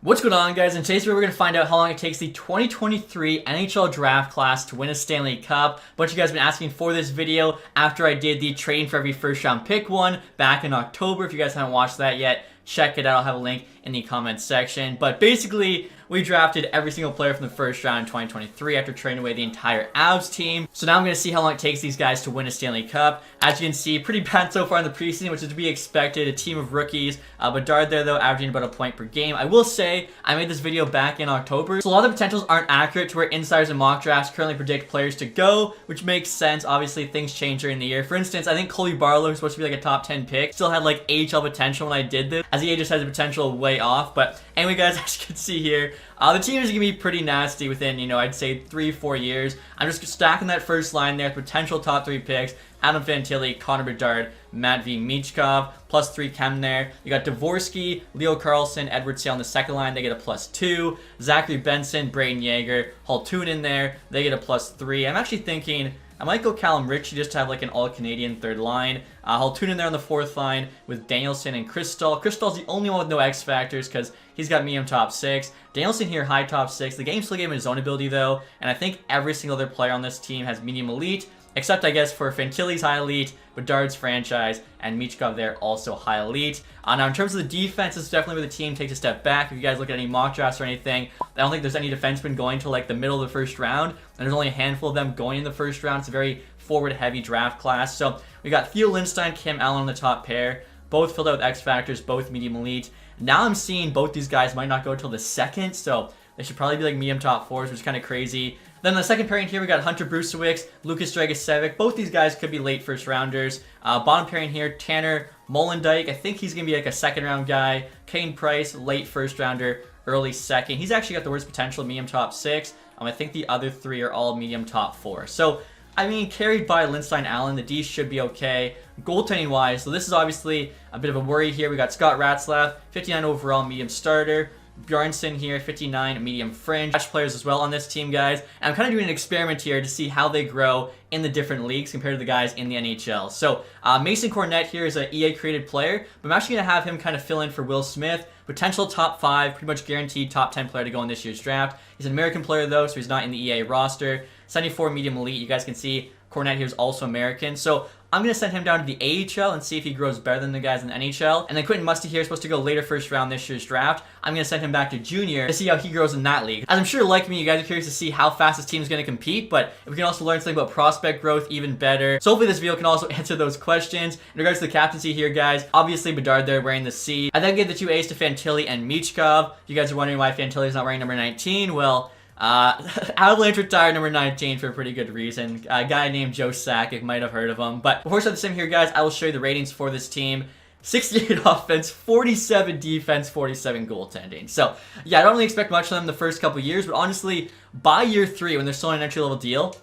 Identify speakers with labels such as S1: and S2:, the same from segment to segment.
S1: What's going on, guys? In today's video, we're going to find out how long it takes the 2023 NHL Draft Class to win a Stanley Cup. A bunch of you guys have been asking for this video after I did the trading for every first round pick one back in October. If you guys haven't watched that yet, check it out. I'll have a link in the comments section. But basically, we drafted every single player from the first round in 2023 after trading away the entire Avs team. So now I'm going to see how long it takes these guys to win a Stanley Cup. As you can see, pretty bad so far in the preseason, which is to be expected. A team of rookies. Bedard there, though, averaging about a point per game. I will say, I made this video back in October, so a lot of the potentials aren't accurate to where insiders and mock drafts currently predict players to go, which makes sense. Obviously, things change during the year. For instance, I think Colby Barlow, who's supposed to be like a top 10 pick, still had like AHL potential when I did this, as the just has the potential way off. But anyway, guys, as you can see here, the team is going to be pretty nasty within, I'd say 3-4 years. I'm just stacking that first line there with potential top 3 picks. Adam Fantilli, Connor Bedard, Matvei Michkov, +3 chem there. You got Dvorsky, Leo Carlson, Edward Sale on the second line. They get a +2. Zachary Benson, Brayden Yager, Haltoon in there. They get a +3. I'm actually thinking I might go Callum Ritchie just to have like an all-Canadian third line. Haltoon in there on the fourth line with Danielson and Crystal. Crystal's the only one with no X factors because he's got medium top 6. Danielson here, high top 6. The game still gave him his own ability though, and I think every single other player on this team has medium elite. Except, I guess, for Fantilli's high elite, Bedard's franchise, and Michkov there also high elite. Now, in terms of the defense, this is definitely where the team takes a step back. If you guys look at any mock drafts or anything, I don't think there's any defensemen going to like the middle of the first round. And there's only a handful of them going in the first round. It's a very forward-heavy draft class. So we got Theo Lindstein, Kim Allen on the top pair. Both filled out with X factors, both medium elite. Now I'm seeing both these guys might not go until the second, so they should probably be like medium top 4s, which is kind of crazy. Then the second pairing here, we got Hunter Brusewicz, Lucas Dragicevic. Both these guys could be late first rounders. Bottom pairing here, Tanner Molendyke. I think he's going to be like a second round guy. Kane Price, late first rounder, early second. He's actually got the worst potential, medium top 6. I think the other 3 are all medium top 4. So, I mean, carried by Lindstein Allen, the D should be okay. Goaltending wise, so this is obviously a bit of a worry here. We got Scott Ratzlaff, 59 overall, medium starter. Bjornsson here, 59, medium fringe. Players as well on this team, guys. And I'm kind of doing an experiment here to see how they grow in the different leagues compared to the guys in the NHL. So, Mason Cornett here is an EA-created player, but I'm actually going to have him kind of fill in for Will Smith. Potential top 5, pretty much guaranteed top 10 player to go in this year's draft. He's an American player, though, so he's not in the EA roster. 74 medium elite. You guys can see Cornett here is also American. So, I'm going to send him down to the AHL and see if he grows better than the guys in the NHL. And then Quentin Musty here is supposed to go later first round this year's draft. I'm going to send him back to junior to see how he grows in that league. As I'm sure, like me, you guys are curious to see how fast this team is going to compete, but if we can also learn something about prospect growth, even better. So hopefully this video can also answer those questions. In regards to the captaincy here, guys, obviously Bedard there wearing the C. I then gave the 2 A's to Fantilli and Michkov. If you guys are wondering why Fantilli is not wearing number 19, well, Avalanche retired number 19 for a pretty good reason. A guy named Joe Sakic, might have heard of him. But before I start the sim here, guys, I will show you the ratings for this team. 68 offense, 47 defense, 47 goaltending. So, yeah, I don't really expect much of them the first couple years, but honestly, by year 3, when they're still on an entry-level deal,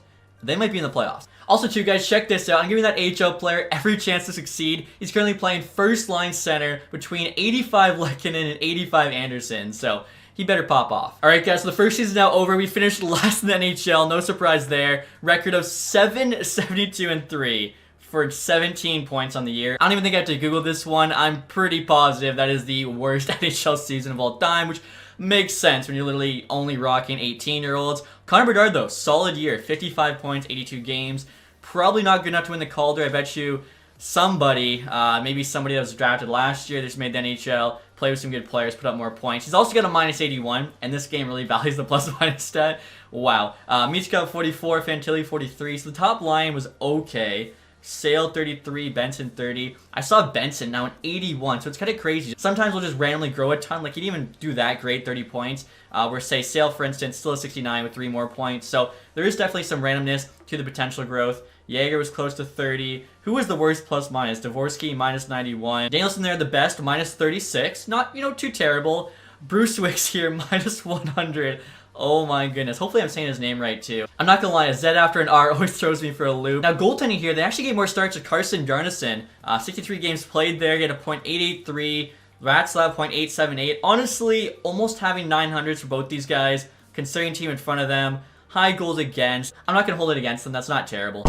S1: they might be in the playoffs. Also, too, guys, check this out. I'm giving that AHL player every chance to succeed. He's currently playing first-line center between 85 Lehkonen and 85 Anderson. So, he better pop off. Alright, guys, so the first season is now over. We finished last in the NHL. No surprise there. Record of 7-72-3 for 17 points on the year. I don't even think I have to Google this one. I'm pretty positive that is the worst NHL season of all time, which makes sense when you're literally only rocking 18-year-olds. Connor Bedard, though, solid year. 55 points, 82 games. Probably not good enough to win the Calder. I bet you somebody, maybe somebody that was drafted last year, just made the NHL, play with some good players, put up more points. He's also got a -81, and this game really values the plus-minus stat. Wow. Michkov 44, Fantilli 43, so the top line was okay. Sale 33, Benson 30. I saw Benson now an 81, so it's kind of crazy. Sometimes we'll just randomly grow a ton. Like, he didn't even do that great, 30 points. Where, say, Sale, for instance, still a 69 with 3 more points. So there is definitely some randomness to the potential growth. Jaeger was close to 30. Who was the worst plus-minus? Dvorsky, -91. Danielson there, the best, -36. Not, too terrible. Brusewicz here, -100. Oh my goodness. Hopefully I'm saying his name right too. I'm not gonna lie, a Z after an R always throws me for a loop. Now goaltending here, they actually gave more starts to Carson Bjarnason. 63 games played there, get a .883. Ratzlaff .878. Honestly, almost having 900s for both these guys, considering team in front of them. High goals against. I'm not gonna hold it against them, that's not terrible.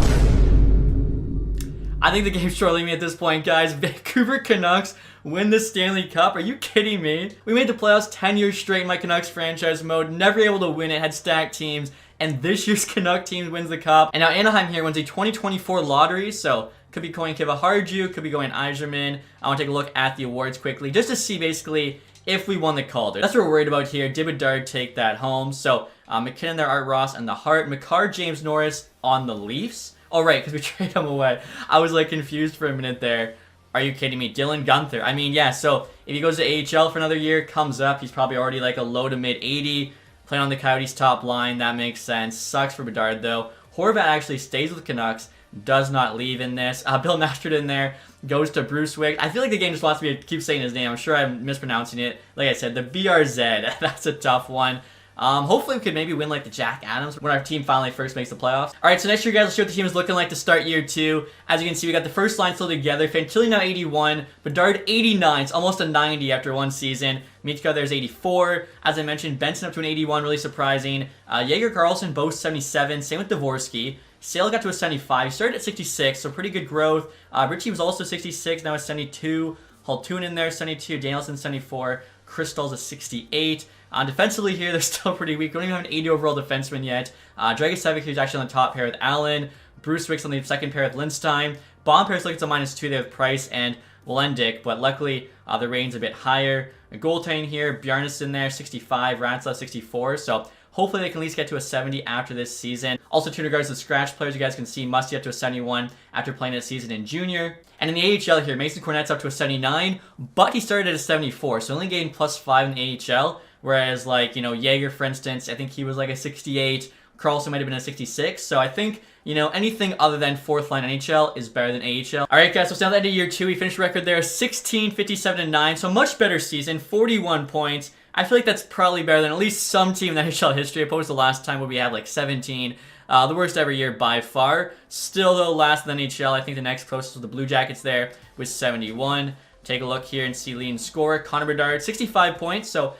S1: I think the game's trolling me at this point, guys. Vancouver Canucks win the Stanley Cup. Are you kidding me? We made the playoffs 10 years straight in my Canucks franchise mode. Never able to win it. Had stacked teams. And this year's Canuck team wins the Cup. And now Anaheim here wins a 2024 lottery. So could be going Kiva Harju. Could be going Yzerman. I want to take a look at the awards quickly just to see basically if we won the Calder. That's what we're worried about here. Did Bedard take that home? So McKinnon there, Art Ross, and the Hart. Makar, James Norris on the Leafs. Oh, right, because we traded him away. I was like confused for a minute there. Are you kidding me? Dylan Gunther. I mean, yeah, so if he goes to AHL for another year, comes up, he's probably already like a low to mid 80. Playing on the Coyotes top line, that makes sense. Sucks for Bedard though. Horvat actually stays with the Canucks. Does not leave in this. Bill Masterton there goes to Bruce Wick. I feel like the game just wants me to keep saying his name. I'm sure I'm mispronouncing it. Like I said, the BRZ. That's a tough one. Hopefully we could maybe win like the Jack Adams when our team finally first makes the playoffs. Alright, so next year, guys, let's see what the team is looking like to start year 2. As you can see, we got the first line still together. Fantilli now 81. Bedard 89. It's almost a 90 after one season. Michka there's 84. As I mentioned, Benson up to an 81. Really surprising. Jaeger Carlson both 77. Same with Dvorsky. Sale got to a 75. He started at 66, so pretty good growth. Richie was also 66. Now it's 72. Haltoon in there, 72. Danielson, 74. Crystal's a 68. Defensively here, they're still pretty weak. We don't even have an 80 overall defenseman yet. Dragicevic who's actually on the top pair with Allen. Bruce Wick's on the second pair with Lindstein. Bottom pair's looking to -2 there with Price and Welendik, but luckily the rating's a bit higher. A goaltending here, Bjarnason there, 65. Ratzlaff, 64. So hopefully they can at least get to a 70 after this season. Also, in regards to the scratch players, you guys can see Musty up to a 71 after playing a season in junior. And in the AHL here, Mason Cornette's up to a 79, but he started at a 74, so only gained +5 in the AHL. Whereas, like, you know, Jaeger, for instance, I think he was like a 68. Carlson might have been a 66. So I think, you know, anything other than 4th line NHL is better than AHL. All right, guys, so it's now the end of year 2. We finished record there 16, 57, and 9. So much better season, 41 points. I feel like that's probably better than at least some team in the NHL history, opposed to last time where we had like 17. The worst ever year by far. Still, though, last in the NHL. I think the next closest was the Blue Jackets there with 71. Take a look here and see leading scorer, Connor Bedard, 65 points, so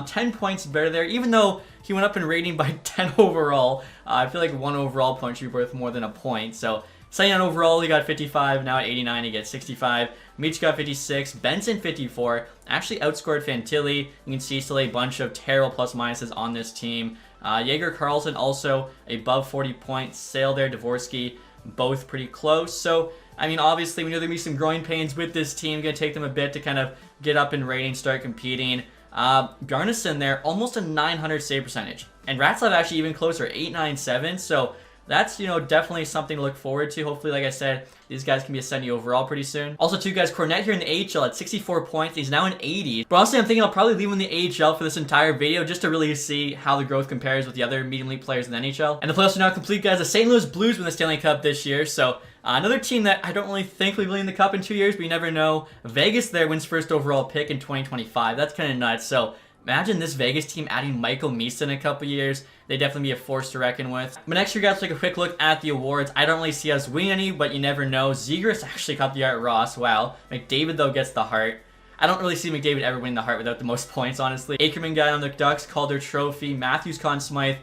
S1: 10 points better there, even though he went up in rating by 10 overall. I feel like 1 overall point should be worth more than a point, so Saying overall, he got 55. Now at 89, he gets 65. Meach got 56. Benson 54. Actually outscored Fantilli. You can see still a bunch of terrible plus minuses on this team. Jaeger Carlson also above 40 points. Sale there, Dvorsky, both pretty close. So, I mean, obviously, we know there'll be some growing pains with this team. Going to take them a bit to kind of get up in rating, start competing. Bjarnason there, almost a 900 save percentage. And Ratzlaff actually even closer, 897. So, that's, you know, definitely something to look forward to. Hopefully, like I said, these guys can be a 70 overall pretty soon. Also, too, guys, Cornette here in the AHL at 64 points. He's now in 80. But honestly, I'm thinking I'll probably leave him in the AHL for this entire video just to really see how the growth compares with the other medium league players in the NHL. And the playoffs are now complete, guys. The St. Louis Blues win the Stanley Cup this year. So, another team that I don't really think will be winning the Cup in 2 years, but you never know. Vegas there wins first overall pick in 2025. That's kind of nuts. So, imagine this Vegas team adding Michael Misa in a couple years. They'd definitely be a force to reckon with. But next year, guys, take a quick look at the awards. I don't really see us winning any, but you never know. Zegras actually got the Art Ross. Wow. McDavid, though, gets the Hart. I don't really see McDavid ever winning the Hart without the most points, honestly. Ackerman guy on the Ducks, Calder Trophy. Matthews, Conn Smythe.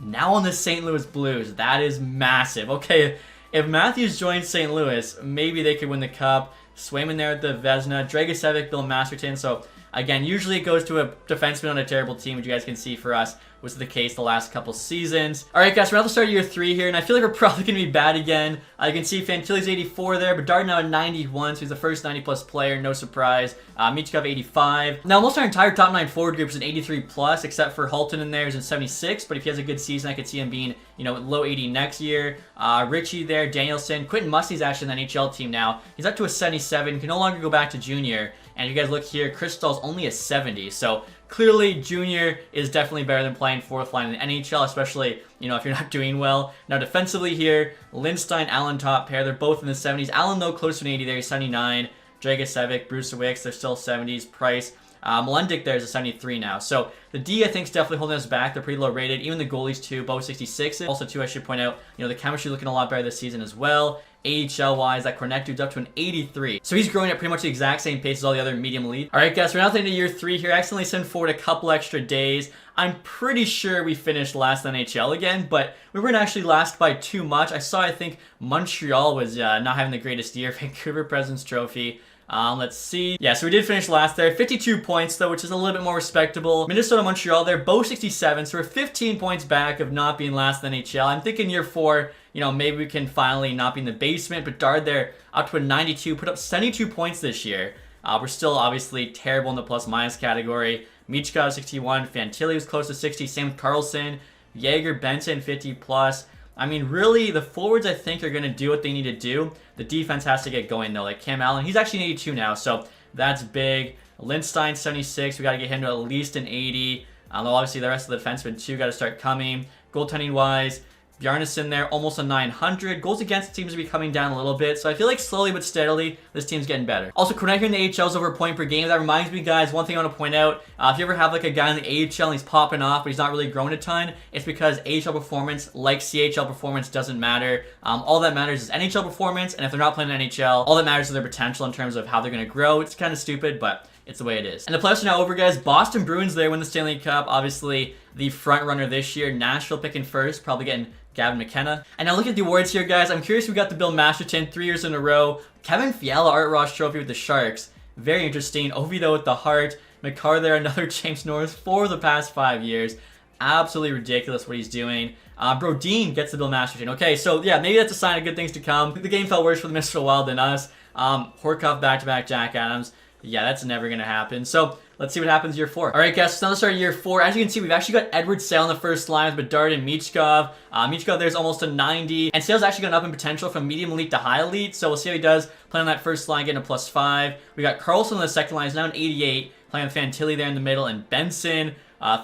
S1: Now on the St. Louis Blues. That is massive. Okay, if Matthews joins St. Louis, maybe they could win the Cup. Swayman there at the Vezina. Dragicevic, Bill Masterton. So, again, usually it goes to a defenseman on a terrible team, which you guys can see for us was the case the last couple seasons. Alright, guys, we're at the start of year 3 here, and I feel like we're probably going to be bad again. You can see Fantilli's 84 there, Bedard now at 91, so he's the first 90-plus player, no surprise. Michkov 85. Now, almost our entire top 9 forward group is an 83-plus, except for Halton in there is in 76, but if he has a good season, I could see him being, you know, low 80 next year. Richie there, Danielson. Quentin Musty's actually in the NHL team now. He's up to a 77, can no longer go back to junior. And if you guys look here, Crystal's only a 70, so clearly junior is definitely better than playing 4th line in the NHL, especially, you know, if you're not doing well. Now defensively here, Lindstein, Allen top pair, they're both in the 70s. Allen, though, close to an 80 there, he's 79. Dragicevic, Bruce Wicks, they're still 70s. Price, Melendic there is a 73 now. So the D, I think, is definitely holding us back. They're pretty low rated. Even the goalies, too, both 66. Also, too, I should point out, the chemistry looking a lot better this season as well. AHL-wise, that Cornet dude's up to an 83. So he's growing at pretty much the exact same pace as all the other medium elite. All right, guys, we're now into year 3 here. I accidentally sent forward a couple extra days. I'm pretty sure we finished last in NHL again, but we weren't actually last by too much. I think, Montreal was not having the greatest year. Vancouver President's Trophy. Let's see. Yeah, so we did finish last there. 52 points, though, which is a little bit more respectable. Minnesota, Montreal, they're both 67, so we're 15 points back of not being last in the NHL. I'm thinking year 4, maybe we can finally not be in the basement. Bedard there up to a 92, put up 72 points this year. We're still obviously terrible in the plus-minus category. Michkov, 61. Fantilli was close to 60. Same with Carlson. Jaeger, Benson, 50 plus. I mean, really, the forwards, I think, are going to do what they need to do. The defense has to get going, though. Like Cam Allen, he's actually an 82 now, so that's big. Lindstein, 76. We got to get him to at least an 80. Although, obviously, the rest of the defensemen, too, got to start coming. Goaltending-wise, Bjarnason there, almost a 900. Goals against seems to be coming down a little bit, so I feel like slowly but steadily, this team's getting better. Also, Cornet here in the AHL is over a point per game. That reminds me, guys, one thing I want to point out. If you ever have like a guy in the AHL and he's popping off, but he's not really growing a ton, it's because AHL performance, like CHL performance, doesn't matter. All that matters is NHL performance, and if they're not playing NHL, all that matters is their potential in terms of how they're going to grow. It's kind of stupid, but it's the way it is. And the playoffs are now over, guys. Boston Bruins there win the Stanley Cup. Obviously, the front runner this year. Nashville picking first, probably getting Gavin McKenna. And now look at the awards here, guys. I'm curious who got the Bill Masterton 3 years in a row. Kevin Fiala Art Ross Trophy with the Sharks. Very interesting. Oviedo with the Hart. McCarr there, another James Norris for the past 5 years. Absolutely ridiculous what he's doing. Brodin gets the Bill Masterton. Okay, so yeah, maybe that's a sign of good things to come. The game felt worse for the Minnesota Wild than us. Horkoff back-to-back Jack Adams. Yeah, that's never going to happen. So let's see what happens year 4. All right, guys, so now let's start year 4. As you can see, we've actually got Edward Sale on the first line with Bedard and Michkov. Michkov there's almost a 90. And Sale's actually gone up in potential from medium elite to high elite. So we'll see how he does playing on that first line, getting a +5. We got Carlson on the second line. He's now an 88. Playing with Fantilli there in the middle. And Benson.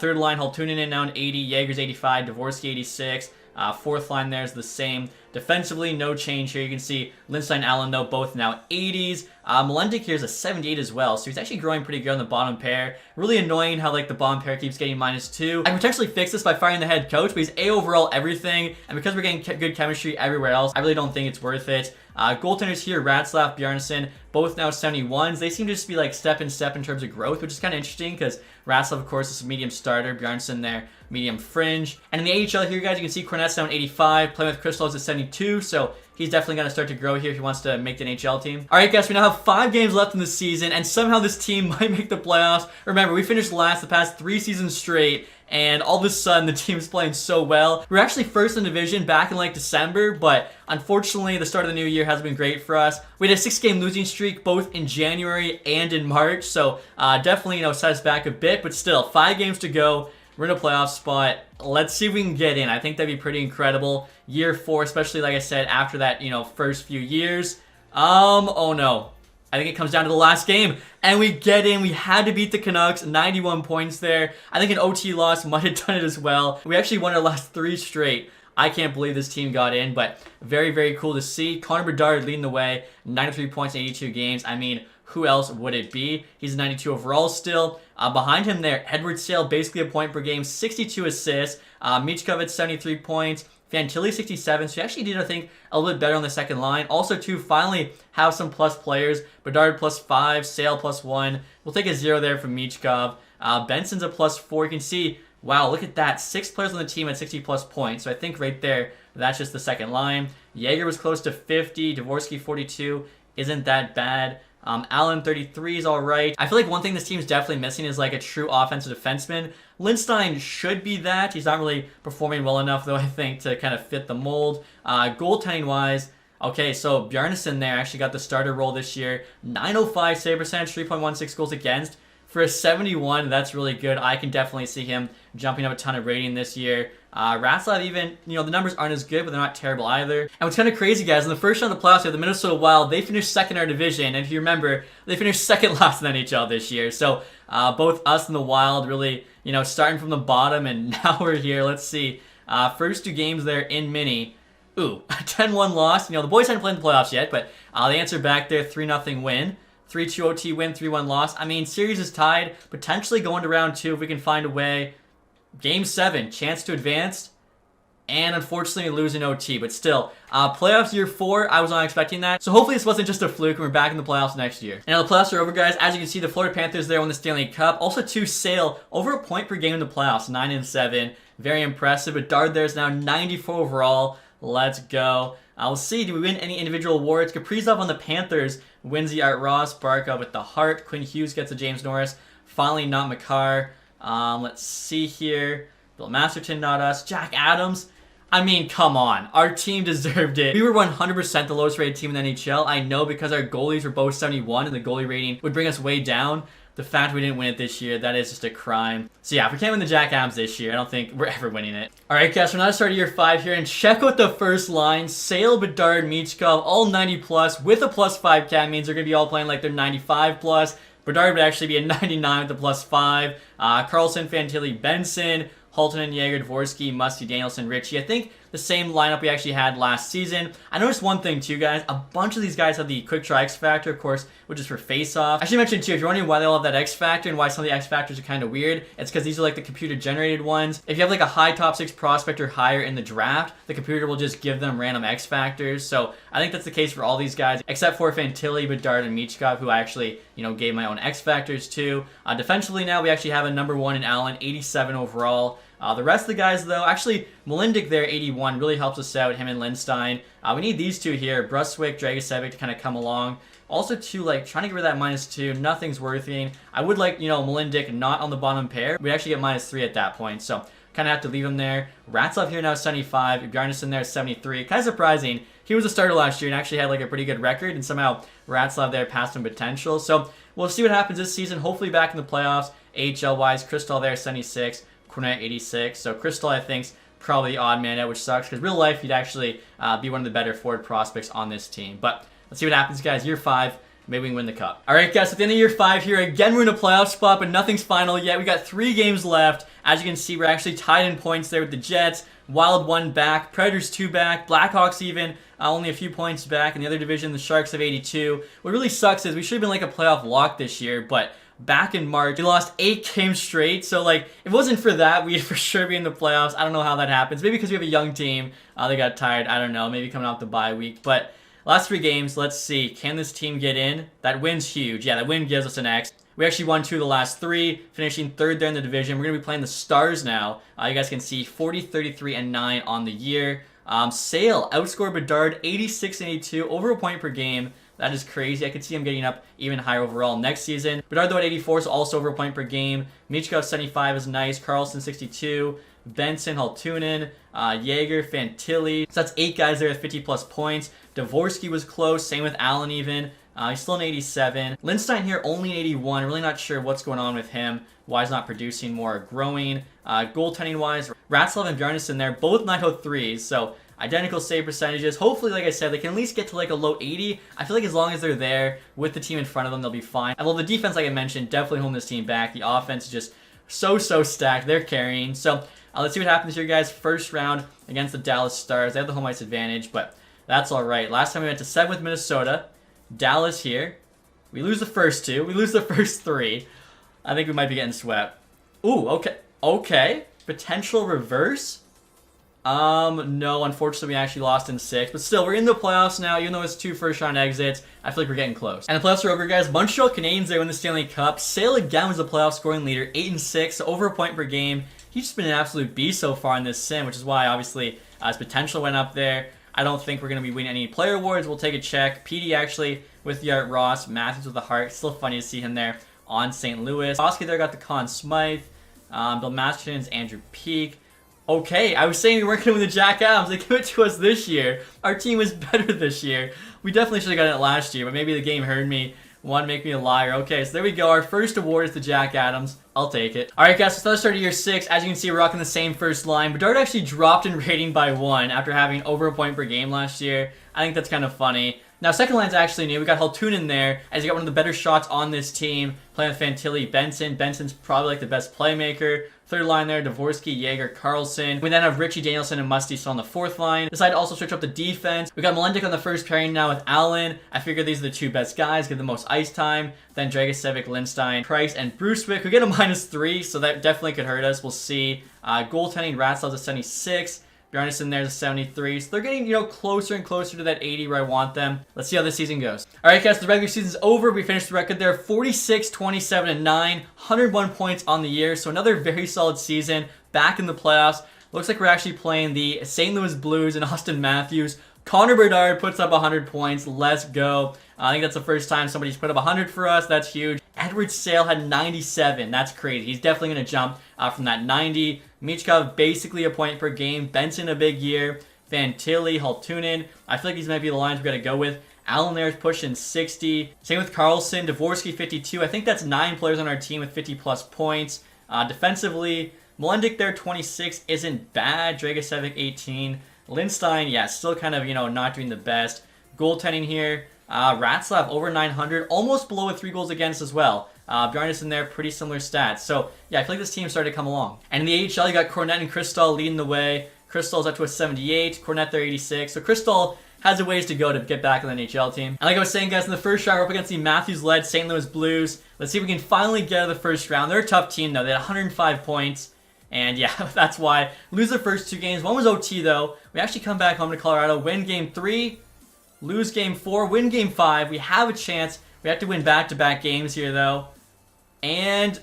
S1: Third line, Haltunen now an 80. Jaeger's 85. Dvorsky 86. Fourth line there is the same. Defensively, no change here. You can see Lindstein and Allen, though, both now 80s. Melendic here is a 78 as well, so he's actually growing pretty good on the bottom pair. Really annoying how, like, the bottom pair keeps getting -2. I can potentially fix this by firing the head coach, but he's A overall everything, and because we're getting good chemistry everywhere else, I really don't think it's worth it. Goaltenders here, Ratzlaff, Bjarnason, both now 71s. They seem to just be, like, step in terms of growth, which is kind of interesting, because Ratzlaff, of course, is a medium starter. Bjarnason there, medium fringe. And in the AHL here, guys, you can see Cornet's down 85, playing with Crystal's at 72, so he's definitely going to start to grow here if he wants to make the NHL team. All right, guys, we now have 5 games left in the season, and somehow this team might make the playoffs. Remember, we finished last the past 3 seasons straight, and all of a sudden, the team's playing so well. We're actually first in division back in, like, December, but unfortunately, the start of the new year hasn't been great for us. We had a 6-game losing streak both in January and in March, so definitely, set us back a bit, but still, 5 games to go. We're in a playoff spot. Let's see if we can get in. I think that'd be pretty incredible. Year 4, especially, like I said, after that, first few years. Oh no. I think it comes down to the last game. And we get in. We had to beat the Canucks. 91 points there. I think an OT loss might have done it as well. We actually won our last 3 straight. I can't believe this team got in, but very, very cool to see. Connor Bedard leading the way. 93 points in 82 games. I mean, who else would it be? He's a 92 overall still. Behind him there, Edward Sale, basically a point per game, 62 assists. Michkov at 73 points. Fantilli 67, so he actually did, I think, a little bit better on the second line. Also, too, finally have some plus players. Bedard +5, Sale +1. We'll take a 0 there from Michkov. Benson's a +4. You can see, wow, look at that. 6 players on the team at 60+ points. So I think right there, that's just the second line. Jaeger was close to 50. Dvorsky 42. Isn't that bad. Allen 33 is all right. I feel like one thing this team's definitely missing is like a true offensive defenseman. Lindstein should be that. He's not really performing well enough, though, I think, to kind of fit the mold. Goaltending-wise, okay, so Bjarnason there actually got the starter role this year. 905 save percentage, 3.16 goals against. For a 71, that's really good. I can definitely see him jumping up a ton of rating this year. Ratzlaff even, the numbers aren't as good, but they're not terrible either. And what's kind of crazy, guys, in the first round of the playoffs, we have the Minnesota Wild. They finished second in our division, and if you remember, they finished second last in the NHL this year. So both us and the Wild really, starting from the bottom, and now we're here. Let's see. First 2 games there in Mini. Ooh, a 10-1 loss. The boys hadn't played in the playoffs yet, but they answered back there, 3-0 win. 3-2 OT win, 3-1 loss. I mean, series is tied. Potentially going to round 2 if we can find a way. Game 7, chance to advance. And unfortunately, we lose in OT. But still, playoffs year 4, I was not expecting that. So hopefully this wasn't just a fluke and we're back in the playoffs next year. And now the playoffs are over, guys. As you can see, the Florida Panthers there won the Stanley Cup. Also, 2 Sale, over a point per game in the playoffs, 9-7. Very impressive. Bedard there is now 94 overall. Let's go. We'll see. Do we win any individual awards? Kaprizov on the Panthers wins the Art Ross. Barca with the Hart. Quinn Hughes gets a James Norris. Finally, not Makar. Let's see here. Bill Masterton, not us. Jack Adams. I mean, come on. Our team deserved it. We were 100% the lowest rated team in the NHL. I know because our goalies were both 71 and the goalie rating would bring us way down. The fact we didn't win it this year, that is just a crime. So yeah, if we can't win the Jack Adams this year, I don't think we're ever winning it. Alright guys, so now to start year 5 here, and check out the first line. Sale, Bedard, Michkov, all 90 plus with a +5 cap means they're going to be all playing like they're 95 plus. Bedard would actually be a 99 with a +5. Carlson, Fantilli, Benson, Halton and Jaeger, Dvorsky, Musty, Danielson, Ritchie. I think the same lineup we actually had last season. I noticed one thing too, guys. A bunch of these guys have the quick try X Factor, of course, which is for face-off. I should mention too, if you're wondering why they all have that X Factor and why some of the X Factors are kind of weird, it's because these are like the computer-generated ones. If you have like a high top 6 prospect or higher in the draft, the computer will just give them random X Factors. So I think that's the case for all these guys, except for Fantilli, Bedard, and Michkov, who I actually, gave my own X Factors to. Defensively now, we actually have a #1 in Allen, 87 overall. The rest of the guys, though, actually, Melindic there, 81, really helps us out, him and Lindstein. We need these two here, Bruswick, Dragicevic to kind of come along. Also, too, like, trying to get rid of that -2, nothing's working. I would like, Melindic not on the bottom pair. We actually get -3 at that point, so kind of have to leave him there. Ratzlaff here now, 75. Bjarnason there, 73. Kind of surprising. He was a starter last year and actually had, like, a pretty good record, and somehow Ratzlaff there passed him potential. So we'll see what happens this season. Hopefully back in the playoffs. AHL-wise, Crystal there, 76. Cornet 86, so Crystal I think's probably the odd man out, which sucks because real life he'd actually be one of the better forward prospects on this team. But let's see what happens, guys. Year 5, maybe we can win the cup. All right, guys. At the end of year 5 here, again we're in a playoff spot, but nothing's final yet. We got 3 games left. As you can see, we're actually tied in points there with the Jets. Wild 1 back, Predators 2 back, Blackhawks even only a few points back. In the other division, the Sharks have 82. What really sucks is we should have been like a playoff lock this year, but back in March, we lost 8 games straight. So, like, if it wasn't for that, we'd for sure be in the playoffs. I don't know how that happens. Maybe because we have a young team. They got tired. I don't know. Maybe coming off the bye week. But last 3 games, let's see. Can this team get in? That win's huge. Yeah, that win gives us an X. We actually won 2 of the last 3, finishing 3rd there in the division. We're going to be playing the Stars now. You guys can see 40, 33, and 9 on the year. Sale outscored Bedard 86-82, over a point per game. That is crazy. I could see him getting up even higher overall next season. Bedard, though, at 84, so also over a point per game. Michkov, 75 is nice. Carlson, 62. Benson, Haltunen, Jaeger, Fantilli. So that's 8 guys there with 50-plus points. Dvorsky was close. Same with Allen even. He's still an 87. Lindstein here, only an 81. Really not sure what's going on with him. Why he's not producing more, growing. Goaltending-wise, Ratzlaff and Bjarnason there, both 903s. So identical save percentages. Hopefully, like I said, they can at least get to like a low 80. I feel like as long as they're there with the team in front of them, they'll be fine. And well, the defense, like I mentioned, definitely holding this team back. The offense is just so stacked. They're carrying. So let's see what happens here, guys. First round against the Dallas Stars. They have the home ice advantage, but that's all right. Last time we went to 7 with Minnesota. Dallas here. We lose the first 2. We lose the first 3. I think we might be getting swept. Ooh, okay. Okay. Potential reverse? No, unfortunately we actually lost in 6. But still, we're in the playoffs now, even though it's 2 first-round exits. I feel like we're getting close. And the playoffs are over, guys. Montreal Canadiens, they win the Stanley Cup. Sale again was the playoff scoring leader, 8-6, so over a point per game. He's just been an absolute beast so far in this sim, which is why, obviously, his potential went up there. I don't think we're going to be winning any player awards. We'll take a check. PD actually with the Art Ross. Matthews with the Hart. Still funny to see him there on St. Louis. Oski there got the Conn Smythe. Bill Masterton's Andrew Peak. Okay, I was saying we weren't going to win the Jack Adams. They give it to us this year. Our team was better this year. We definitely should have gotten it last year, but maybe the game heard me. Wanted to make me a liar. Okay, so there we go. Our first award is the Jack Adams. I'll take it. Alright, guys, so let's start year 6. As you can see, we're rocking the same first line. Bedard actually dropped in rating by 1 after having over a point per game last year. I think that's kind of funny. Now, second line's actually new. We got Haltunen there, as he got one of the better shots on this team, playing with Fantilli, Benson. Benson's probably like the best playmaker. Third line there, Dvorsky, Jaeger, Carlson. We then have Richie Danielson and Musty still on the fourth line. Decided to also switch up the defense. We got Melendek on the first pairing now with Allen. I figured these are the two best guys, get the most ice time. Then Dragicevic, Lindstein, Price, and Brucewick, who get a -3, so that definitely could hurt us. We'll see. Goaltending, Ratzlav's a 76. Bjarnason there's a 73. So they're getting, closer and closer to that 80 where I want them. Let's see how this season goes. All right, guys, the regular season's over. We finished the record there 46, 27, and 9. 101 points on the year. So another very solid season. Back in the playoffs. Looks like we're actually playing the St. Louis Blues and Austin Matthews. Connor Bedard puts up 100 points. Let's go. I think that's the first time somebody's put up 100 for us. That's huge. Edward Sale had 97. That's crazy. He's definitely going to jump from that 90. Michkov, basically a point per game. Benson, a big year. Fantilli, Haltunen. I feel like these might be the lines we've got to go with. Allen there is pushing 60. Same with Carlson. Dvorsky, 52. I think that's 9 players on our team with 50-plus points. Defensively, Melendek there, 26. Isn't bad. Dragicevic, 18. Lindstein, yeah, still kind of, not doing the best. Goaltending here. Ratzlav, over 900. Almost below with 3 goals against as well. Bjarnason there, pretty similar stats. So, yeah, I feel like this team started to come along. And in the AHL, you got Cornette and Crystal leading the way. Crystal's up to a 78. Cornette there, 86. So, Crystal has a ways to go to get back on the NHL team. And like I was saying, guys, in the first round, we're up against the Matthews-led St. Louis Blues. Let's see if we can finally get out of the first round. They're a tough team, though. They had 105 points. And yeah, that's why. Lose the first 2 games. One was OT, though. We actually come back home to Colorado, win Game 3, lose Game 4, win Game 5. We have a chance. We have to win back-to-back games here, though. And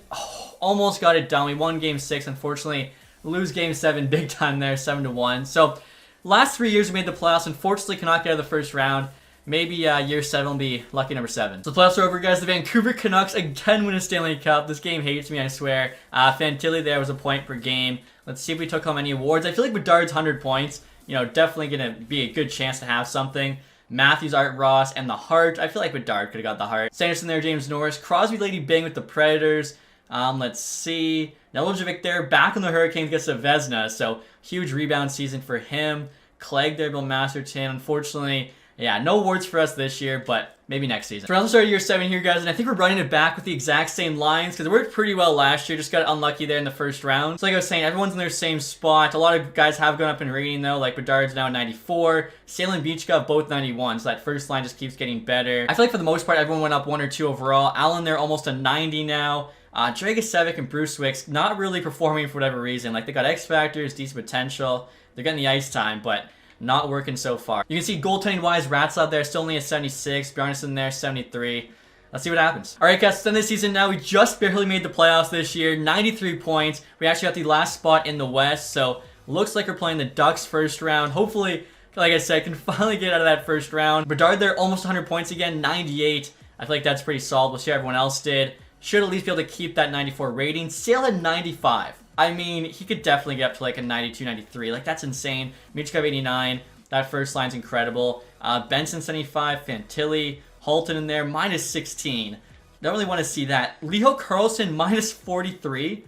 S1: almost got it done. We won Game 6, unfortunately. Lose Game 7 big time there, 7-1. So, last 3 years we made the playoffs. Unfortunately, cannot get out of the first round. Maybe year 7 will be lucky number 7. So the playoffs are over, guys. The Vancouver Canucks again win a Stanley Cup. This game hates me, I swear. Fantilli there was a point per game. Let's see if we took home any awards. I feel like Bedard's 100 points. Definitely going to be a good chance to have something. Matthews, Art Ross, and the Hart. I feel like Bedard could have got the Hart. Sanderson there, James Norris. Crosby, Lady Bing with the Predators. Let's see. Nelojevic there, back on the Hurricanes, gets a Vezina. So, huge rebound season for him. Clegg there, Bill Masterton. Unfortunately, yeah, no awards for us this year, but maybe next season. So we're on the start of year 7 here, guys, and I think we're running it back with the exact same lines because it worked pretty well last year. Just got unlucky there in the first round. So like I was saying, everyone's in their same spot. A lot of guys have gone up in rating, though, like Bedard's now 94. Sale and Beachcov both 91, so that first line just keeps getting better. I feel like for the most part, everyone went up 1 or 2 overall. Allen there almost a 90 now. Dragicevic and Brucewick not really performing for whatever reason. Like, they got X factors, decent potential. They're getting the ice time, but not working so far. You can see goaltending-wise, Ratzlav there, still only a 76. Bjarnason there, 73. Let's see what happens. All right, guys, so in this season now, we just barely made the playoffs this year. 93 points. We actually got the last spot in the West, so looks like we're playing the Ducks first round. Hopefully, like I said, can finally get out of that first round. Bedard there, almost 100 points again, 98. I feel like that's pretty solid. We'll see how everyone else did. Should at least be able to keep that 94 rating. Sale at 95. I mean, he could definitely get up to like a 92, 93. Like, that's insane. Michkov 89. That first line's incredible. Benson 75. Fantilli. Halton in there. Minus 16. Don't really want to see that. Leo Carlson minus 43.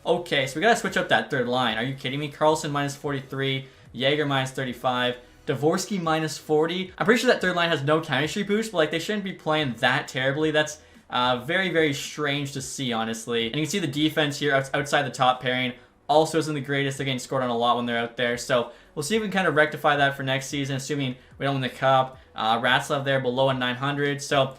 S1: Okay, so we got to switch up that third line. Are you kidding me? Carlson minus 43. Jaeger minus 35. Dvorsky minus 40. I'm pretty sure that third line has no chemistry boost, but like they shouldn't be playing that terribly. That's very, very strange to see, honestly. And you can see the defense here outside the top pairing also isn't the greatest. They're getting scored on a lot when they're out there. So we'll see if we can kind of rectify that for next season, assuming we don't win the Cup. Ratzlav there below a 900. So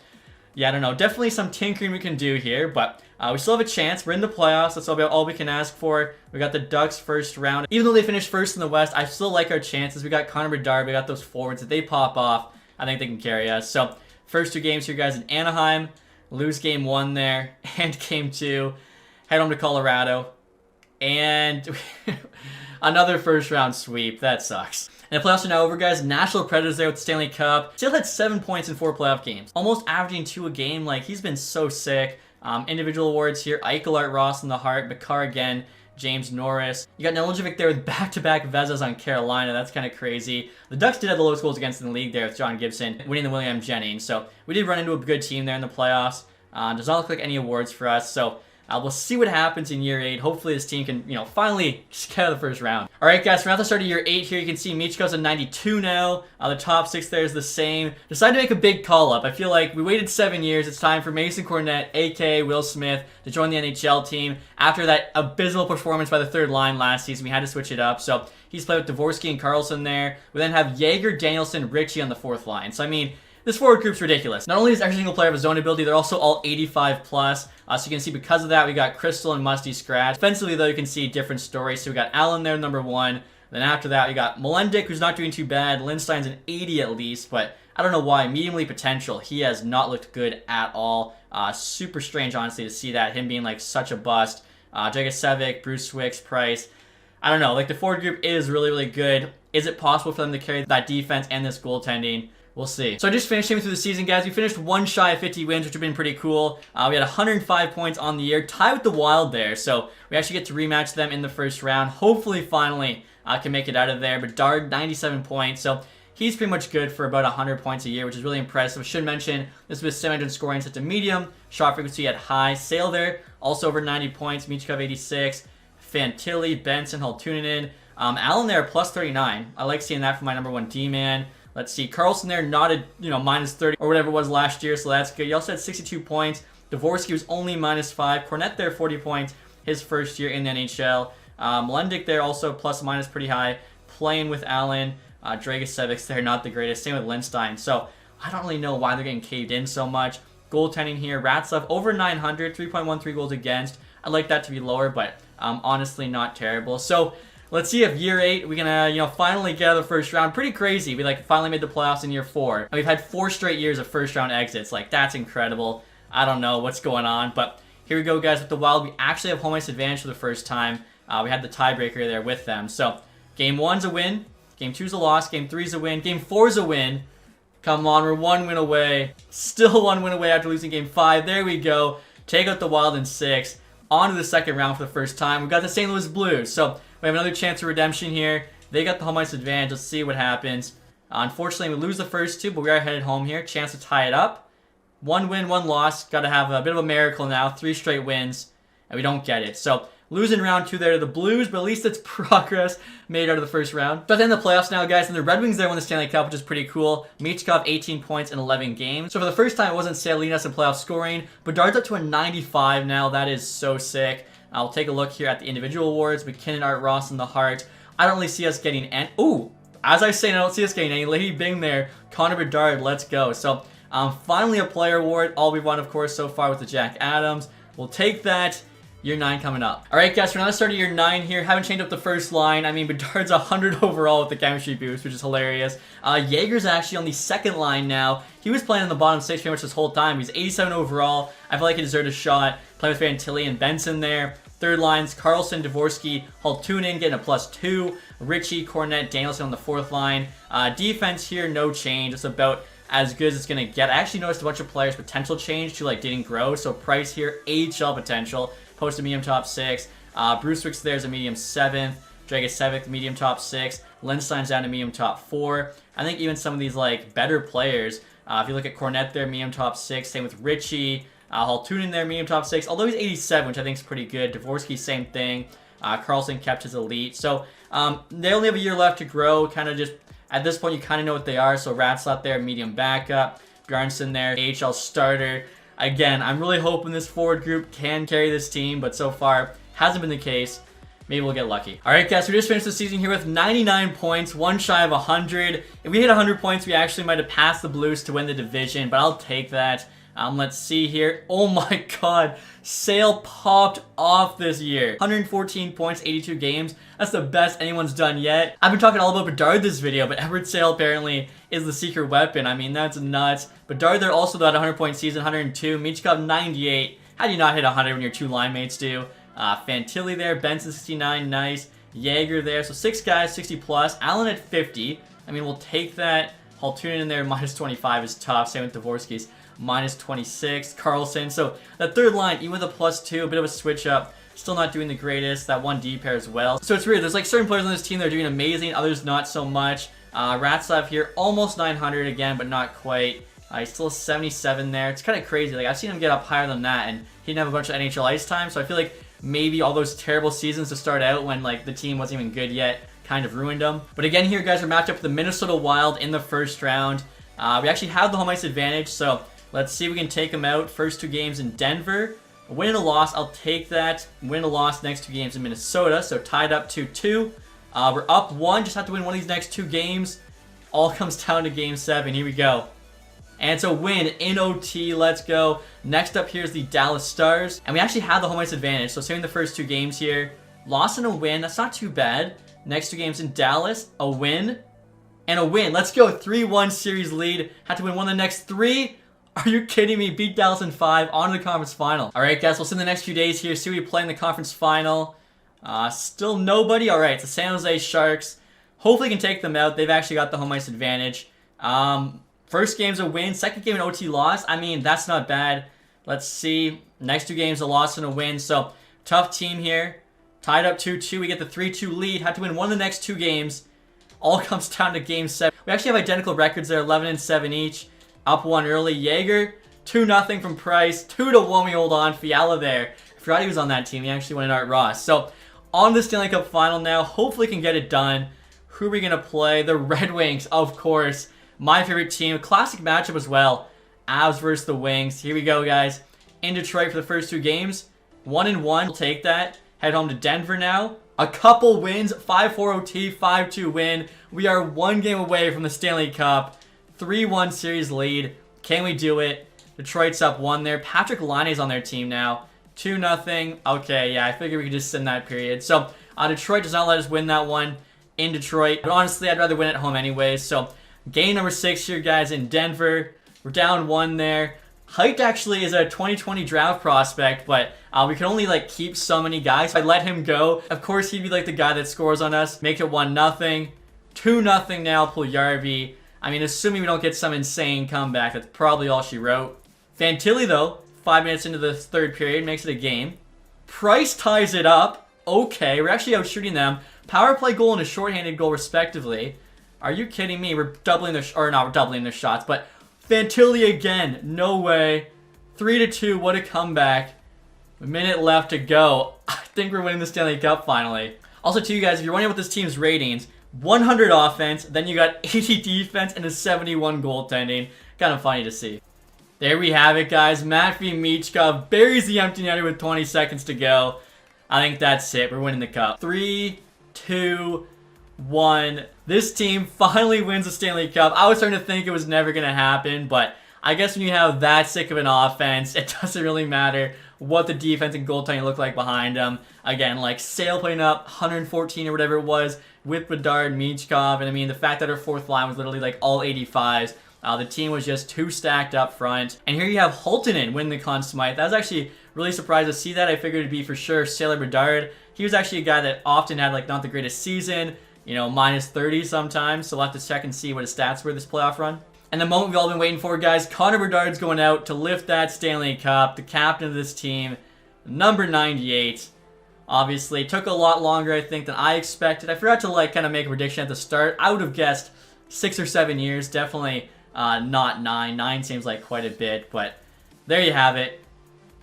S1: yeah, I don't know. Definitely some tinkering we can do here, but we still have a chance. We're in the playoffs. That's all we can ask for. We got the Ducks first round. Even though they finished first in the West, I still like our chances. We got Connor Bedard. We got those forwards. If they pop off, I think they can carry us. So first 2 games here, guys, in Anaheim. Lose game 1 there, and game 2. Head home to Colorado. And another first round sweep. That sucks. And the playoffs are now over, guys. Nashville Predators there with the Stanley Cup. Still had 7 points in 4 playoff games. Almost averaging 2 a game. Like, he's been so sick. Individual awards here. Eichel, Art Ross in the Hart. Makar again. James Norris. You got Nelojevic there with back-to-back Vezas on Carolina. That's kind of crazy. The Ducks did have the lowest goals against in the league there with John Gibson winning the William Jennings. So we did run into a good team there in the playoffs. Does not look like any awards for us. So We'll see what happens in year 8. Hopefully this team can, finally just get out of the first round. All right, guys, we're at the start of year 8 here. You can see Michiko's at 92 now. The top 6 there is the same. Decided to make a big call up. I feel like we waited 7 years. It's time for Mason Cornett, aka Will Smith, to join the NHL team. After that abysmal performance by the third line last season, we had to switch it up. So he's played with Dvorsky and Karlsson there. We then have Jaeger, Danielson, Ritchie on the 4th line. So, I mean, this forward group's ridiculous. Not only does every single player have a zone ability, they're also all 85 plus. So you can see because of that, we got Crystal and Musty Scratch. Defensively, though, you can see different stories. So we got Allen there, number 1. Then after that, we got Melendick, who's not doing too bad. Lindstein's an 80 at least, but I don't know why. Mediumly potential. He has not looked good at all. Super strange, honestly, to see that. Him being like such a bust. Dragicevic, Bruce Wicks, Price. I don't know. Like the forward group is really, really good. Is it possible for them to carry that defense and this goaltending? We'll see. So I just finished through the season, guys. We finished 1 shy of 50 wins, which have been pretty cool. We had 105 points on the year, tied with the Wild there. So we actually get to rematch them in the first round. Hopefully, finally, can make it out of there. Bedard, 97 points. So he's pretty much good for about 100 points a year, which is really impressive. I should mention, this was 700 scoring set to medium. Shot frequency at high. Sale there, also over 90 points. Michikov, 86. Fantilli, Benson, Haltunen. Allen there, plus 39. I like seeing that for my number 1 D-man. Let's see, Karlsson there, not at, minus 30 or whatever it was last year, so that's good. He also had 62 points. Dvorsky was only minus 5. Cornett there, 40 points, his first year in the NHL. Melendick there, also plus minus pretty high. Playing with Allen. Dragicevic's there, not the greatest. Same with Lindstein. So, I don't really know why they're getting caved in so much. Goaltending here, Ratzlaff over 900, 3.13 goals against. I'd like that to be lower, but honestly not terrible. So, let's see if year 8 we can, finally get out of the first round. Pretty crazy. We finally made the playoffs in year 4. And we've had 4 straight years of first round exits. That's incredible. I don't know what's going on, but here we go, guys. With the Wild, we actually have home ice advantage for the first time. We had the tiebreaker there with them. So game 1's a win. Game 2's a loss. Game 3's a win. Game 4's a win. Come on, we're 1 win away. Still 1 win away after losing game 5. There we go. Take out the Wild in 6. On to the second round for the first time. We've got the St. Louis Blues. So we have another chance of redemption here. They got the home ice advantage. Let's see what happens. Unfortunately, we lose the first 2, but we are headed home here. Chance to tie it up. 1 win, 1 loss. Got to have a bit of a miracle now. 3 straight wins, and we don't get it. So losing round 2 there to the Blues, but at least it's progress made out of the first round. But then the playoffs now, guys, and the Red Wings there won the Stanley Cup, which is pretty cool. Michikov, 18 points in 11 games. So for the first time, it wasn't Salinas in playoff scoring. Bedard's up to a 95 now. That is so sick. I'll take a look here at the individual awards. McKinnon, Art Ross, and the Hart. I don't really see us getting any. Ooh, as I say, I don't see us getting any. Lady Bing there. Connor Bedard, let's go. So finally a player award. All we've won, of course, so far with the Jack Adams. We'll take that. Year 9 coming up. Alright, guys, we're now starting year 9 here. Haven't changed up the first line. I mean, Bedard's 100 overall with the chemistry boost, which is hilarious. Jaeger's actually on the second line now. He was playing in the bottom 6 pretty much this whole time. He's 87 overall. I feel like he deserved a shot. Playing with Fantilli and Benson there. Third lines, Karlsson, Dvorsky, Haltunen getting a +2. Ritchie, Cornett, Danielson on the 4th line. Defense here, no change. It's about as good as it's going to get. I actually noticed a bunch of players' potential change to didn't grow. So Price here, AHL potential. Posted medium top 6. Bruce Wicks there's a medium 7th. Dragicevic, medium top 6. Lindstein's down to medium top 4. I think even some of these better players, if you look at Cornett there, medium top 6. Same with Ritchie. Haltunen there, medium top 6. Although he's 87, which I think is pretty good. Dvorsky, same thing. Karlsson kept his elite. So they only have a year left to grow. Kind of just, at this point, you kind of know what they are. So Ratzlaff there, medium backup. Bjarnson there, AHL starter. Again, I'm really hoping this forward group can carry this team, but so far, hasn't been the case. Maybe we'll get lucky. Alright, guys, we just finished the season here with 99 points, 1 shy of 100. If we hit 100 points, we actually might have passed the Blues to win the division, but I'll take that. Let's see here. Oh my god. Sale popped off this year. 114 points, 82 games. That's the best anyone's done yet. I've been talking all about Bedard this video, but Edward Sale apparently is the secret weapon. I mean, that's nuts. Bedard there also got a 100-point season, 102. Michikov, 98. How do you not hit 100 when your 2 line mates do? Fantilli there. Benson, 69. Nice. Jaeger there. So 6 guys, 60 plus. Allen at 50. I mean, we'll take that. Haltunen in there, minus 25 is tough. Same with Dvorsky's. Minus 26. Karlsson. So that third line, even with a +2, a bit of a switch up. Still not doing the greatest. That 1D pair as well. So it's weird. There's certain players on this team that are doing amazing. Others not so much. Ratzlaff here, almost 900 again, but not quite. He's still 77 there. It's kind of crazy. Like, I've seen him get up higher than that, and he didn't have a bunch of NHL ice time. So I feel like maybe all those terrible seasons to start out when like the team wasn't even good yet kind of ruined him. But again, here guys, we're matched up with the Minnesota Wild in the first round. We actually have the home ice advantage, so let's see if we can take them out. First 2 games in Denver. A win and a loss, I'll take that. Win and a loss next 2 games in Minnesota, so tied up 2-2. We're up 1, just have to win one of these next 2 games. All comes down to game 7. Here we go. And it's a win in OT. Let's go. Next up here is the Dallas Stars. And we actually have the home ice advantage. So saving the first 2 games here. Loss and a win. That's not too bad. Next 2 games in Dallas. A win. And a win. Let's go. 3-1 series lead. Have to win one of the next 3. Are you kidding me? Beat Dallas in 5. On to the conference final. Alright guys, we'll see in the next few days here. See who we play in the conference final. Still nobody. Alright, it's the San Jose Sharks. Hopefully we can take them out. They've actually got the home ice advantage. First game's a win. Second game an OT loss. I mean, that's not bad. Let's see. Next 2 games a loss and a win. So, tough team here. Tied up 2-2. We get the 3-2 lead. Have to win one of the next 2 games. All comes down to game 7. We actually have identical records there. 11-7 each. Up 1 early. Jaeger. 2-0 from Price. 2-1 we hold on. Fiala there. I forgot he was on that team. He actually went in Art Ross. So, on the Stanley Cup final now. Hopefully can get it done. Who are we going to play? The Red Wings, of course. My favorite team. A classic matchup as well. Avs versus the Wings. Here we go, guys. In Detroit for the first 2 games. 1-1. We'll take that. Head home to Denver now. A couple wins. 5-4 OT. 5-2 win. We are 1 game away from the Stanley Cup. 3-1 series lead. Can we do it? Detroit's up 1 there. Patrick Laine's on their team now. 2-0. Okay, yeah, I figured we could just send that period. So, Detroit does not let us win that one in Detroit. But honestly, I'd rather win at home anyways. So, game number 6 here, guys, in Denver. We're down 1 there. Height actually is a 2020 draft prospect, but we can only like keep so many guys. If I let him go, of course he'd be like the guy that scores on us. Make it 1-0. 2-0 now, Puljujarvi. I mean, assuming we don't get some insane comeback, that's probably all she wrote. Fantilli, though, 5 minutes into the 3rd period, makes it a game. Price ties it up. Okay, we're actually out shooting them. Power play goal and a shorthanded goal, respectively. Are you kidding me? We're doubling their, or not, we're doubling their shots, but Fantilli again. No way. 3-2, what a comeback. A minute left to go. I think we're winning the Stanley Cup finally. Also, to you guys, if you're wondering about this team's ratings, 100 offense, then you got 80 defense, and a 71 goaltending. Kind of funny to see. There we have it, guys. Matvei Michkov buries the empty netter with 20 seconds to go. I think that's it. We're winning the cup. 3, 2, 1. This team finally wins the Stanley Cup. I was starting to think it was never going to happen, but I guess when you have that sick of an offense, it doesn't really matter what the defense and goaltending look like behind them. Again, like Sale putting up 114 or whatever it was with Bedard, Michkov, and I mean the fact that our 4th line was literally like all 85s. The team was just too stacked up front. And here you have Holttunen win the Conn Smythe. I was actually really surprised to see that. I figured it'd be for sure Sailor Bedard. He was actually a guy that often had like not the greatest season, you know, minus 30 sometimes. So we'll have to check and see what his stats were this playoff run. And the moment we've all been waiting for, guys, Connor Bedard's going out to lift that Stanley Cup, the captain of this team, number 98. Obviously, took a lot longer, I think, than I expected. I forgot to like kind of make a prediction at the start. I would have guessed 6 or 7 years, definitely not 9. 9 seems like quite a bit, but there you have it.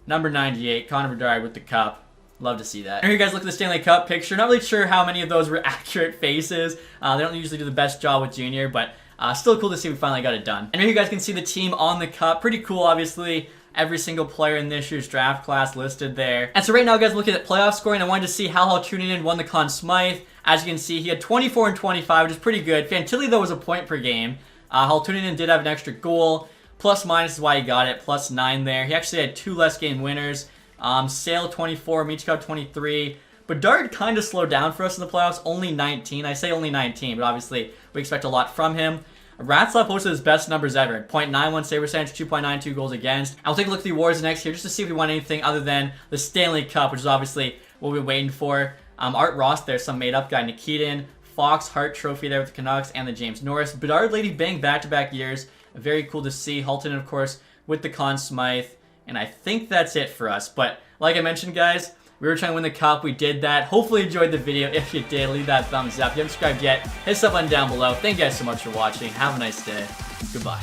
S1: Number 98, Connor Bedard with the cup. Love to see that. And here you guys look at the Stanley Cup picture. Not really sure how many of those were accurate faces. They don't usually do the best job with Junior, but still cool to see we finally got it done. And here you guys can see the team on the cup. Pretty cool, obviously. Every single player in this year's draft class listed there. And so right now, guys, looking at playoff scoring, I wanted to see how Holttunen won the Conn Smythe. As you can see, he had 24 and 25, which is pretty good. Fantilli, though, was a point per game. Holttunen did have an extra goal. Plus minus is why he got it. Plus 9 there. He actually had 2 less game winners. Sale 24, Michkov 23. Bedard kind of slowed down for us in the playoffs. Only 19. I say only 19, but obviously we expect a lot from him. Ratzlaff posted his best numbers ever. 0.91 save percentage, 2.92 goals against. I'll take a look at the awards next here just to see if we won anything other than the Stanley Cup, which is obviously what we've been waiting for. Art Ross there, some made-up guy. Nikitin, Fox, Hart Trophy there with the Canucks, and the James Norris. Bedard, Lady Bang, back-to-back years. Very cool to see. Holttunen, of course, with the Conn Smythe. And I think that's it for us. But like I mentioned, guys, we were trying to win the cup. We did that. Hopefully you enjoyed the video. If you did, leave that thumbs up. If you haven't subscribed yet, hit the button down below. Thank you guys so much for watching. Have a nice day. Goodbye.